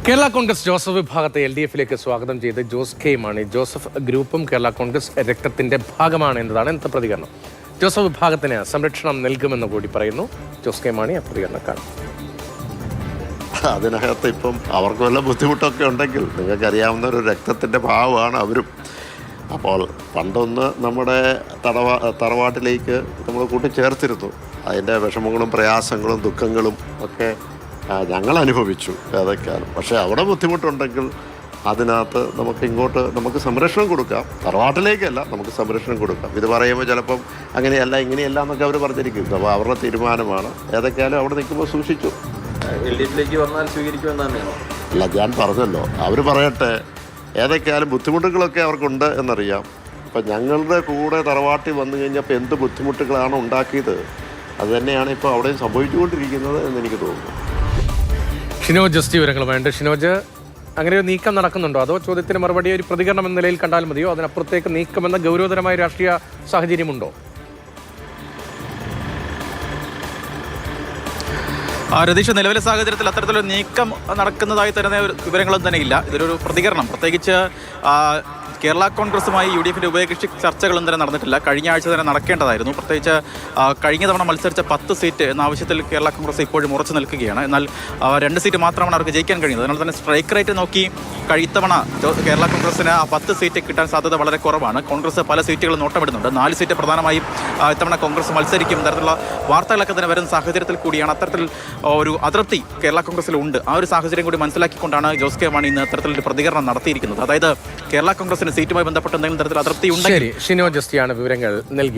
Kerala Congress Joseph വിഭാഗത്തെ LDF-ലേക്ക് സ്വാഗതം ചെയ്ത് ജോസ് കെ മാണി. ജോസഫ് ഗ്രൂപ്പും കേരള കോൺഗ്രസ് രക്തത്തിന്റെ ഭാഗമാണ് എന്നതാണ് ഇന്നത്തെ പ്രതികരണം. ജോസഫ് വിഭാഗത്തിന് സംരക്ഷണം നൽകുമെന്ന് കൂടി പറയുന്നു ജോസ് കെ മാണി. ആ പ്രതികരണം കാണാം. അതിനകത്ത് ഇപ്പം അവർക്ക് വല്ല ബുദ്ധിമുട്ടൊക്കെ ഉണ്ടെങ്കിൽ നിങ്ങൾക്കറിയാവുന്ന ഒരു രക്തത്തിൻ്റെ ഭാവമാണ് അവരും. അപ്പോൾ പണ്ടൊന്ന് നമ്മുടെ തറവാട്ടിലേക്ക് നമ്മൾ കൂട്ടിച്ചേർത്തിരുന്നു. അതിൻ്റെ വിഷമങ്ങളും പ്രയാസങ്ങളും ദുഃഖങ്ങളും ഒക്കെ ഞങ്ങൾ അനുഭവിച്ചു ഏതൊക്കെയാണ്. പക്ഷേ അവിടെ ബുദ്ധിമുട്ടുണ്ടെങ്കിൽ അതിനകത്ത് നമുക്ക് സംരക്ഷണം കൊടുക്കാം. തറവാട്ടിലേക്കല്ല, നമുക്ക് സംരക്ഷണം കൊടുക്കാം. ഇത് പറയുമ്പോൾ ചിലപ്പം അങ്ങനെയല്ല ഇങ്ങനെയല്ല എന്നൊക്കെ അവർ പറഞ്ഞിരിക്കും. അപ്പോൾ അവരുടെ തീരുമാനമാണ്. ഏതൊക്കെയാലും അവിടെ നിൽക്കുമ്പോൾ സൂക്ഷിച്ചു. LDF-ലേക്ക് വന്നാൽ സ്വീകരിക്കുമെന്നാണ്. അല്ല, ഞാൻ പറഞ്ഞല്ലോ, അവർ പറയട്ടെ. ഏതൊക്കെയാലും ബുദ്ധിമുട്ടുകളൊക്കെ അവർക്കുണ്ട് എന്നറിയാം. അപ്പം ഞങ്ങളുടെ കൂടെ തറവാട്ടിൽ വന്നു കഴിഞ്ഞപ്പോൾ എന്ത് ബുദ്ധിമുട്ടുകളാണ് ഉണ്ടാക്കിയത്, അതുതന്നെയാണ് ഇപ്പോൾ അവിടെയും സംഭവിച്ചുകൊണ്ടിരിക്കുന്നത് എന്നെനിക്ക് തോന്നുന്നു. ഷിനോജ് ജസ്റ്റി വിവരങ്ങളുമായിട്ട്. ഷിനോജ്, അങ്ങനെ ഒരു നീക്കം നടക്കുന്നുണ്ടോ, അതോ ചോദ്യത്തിന് മറുപടി ഒരു പ്രതികരണം എന്ന നിലയിൽ കണ്ടാൽ മതിയോ, അതിനപ്പുറത്തേക്ക് നീക്കമെന്ന ഗൗരവതരമായ രാഷ്ട്രീയ സാഹചര്യമുണ്ടോ? രതീഷ്, നിലവിലെ സാഹചര്യത്തിൽ അത്തരത്തിലൊരു നീക്കം നടക്കുന്നതായി തരുന്ന വിവരങ്ങളൊന്നും തന്നെ ഇല്ല. ഇതിലൊരു പ്രതികരണം, പ്രത്യേകിച്ച് കേരള കോൺഗ്രസുമായി UDF-ന്റെ ഉഭയകക്ഷി ചർച്ചകളൊന്നും തന്നെ നടന്നിട്ടില്ല. കഴിഞ്ഞ ആഴ്ച തന്നെ നടക്കേണ്ടതായിരുന്നു. പ്രത്യേകിച്ച് കഴിഞ്ഞ തവണ മത്സരിച്ച 10 സീറ്റ് എന്ന ആവശ്യത്തിൽ കേരള കോൺഗ്രസ് ഇപ്പോഴും ഉറച്ചു നിൽക്കുകയാണ്. എന്നാൽ 2 സീറ്റ് മാത്രമാണ് അവർക്ക് ജയിക്കാൻ കഴിയുന്നത്. അതിനാൽ തന്നെ സ്ട്രൈക്ക് റേറ്റ് നോക്കി ഇത്തവണ കേരള കോൺഗ്രസിന് ആ 10 സീറ്റ് കിട്ടാൻ സാധ്യത വളരെ കുറവാണ്. കോൺഗ്രസ് പല സീറ്റുകളും നോട്ടമിടുന്നുണ്ട്. 4 സീറ്റ് പ്രധാനമായും ഇത്തവണ കോൺഗ്രസ് മത്സരിക്കും തരത്തിലുള്ള വാർത്തകളൊക്കെ തന്നെ വരുന്ന സാഹചര്യത്തിൽ കൂടിയാണ് അത്തരത്തിൽ ഒരു അതൃപ്തി കേരള കോൺഗ്രസിലുണ്ട്. ആ ഒരു സാഹചര്യം കൂടി മനസ്സിലാക്കിക്കൊണ്ടാണ് ജോസ് കെ മാണി ഇന്ന് അത്തരത്തിലൊരു പ്രതികരണം നടത്തിയിരിക്കുന്നത്. അതായത് കേരള കോൺഗ്രസിന് സീറ്റുമായി ബന്ധപ്പെട്ട് എന്തെങ്കിലും തരത്തിൽ അതൃപ്തി ഉണ്ടെങ്കിൽ. ഷിനോജ് ജസ്റ്റിയാണ് വിവരങ്ങൾ നൽകി.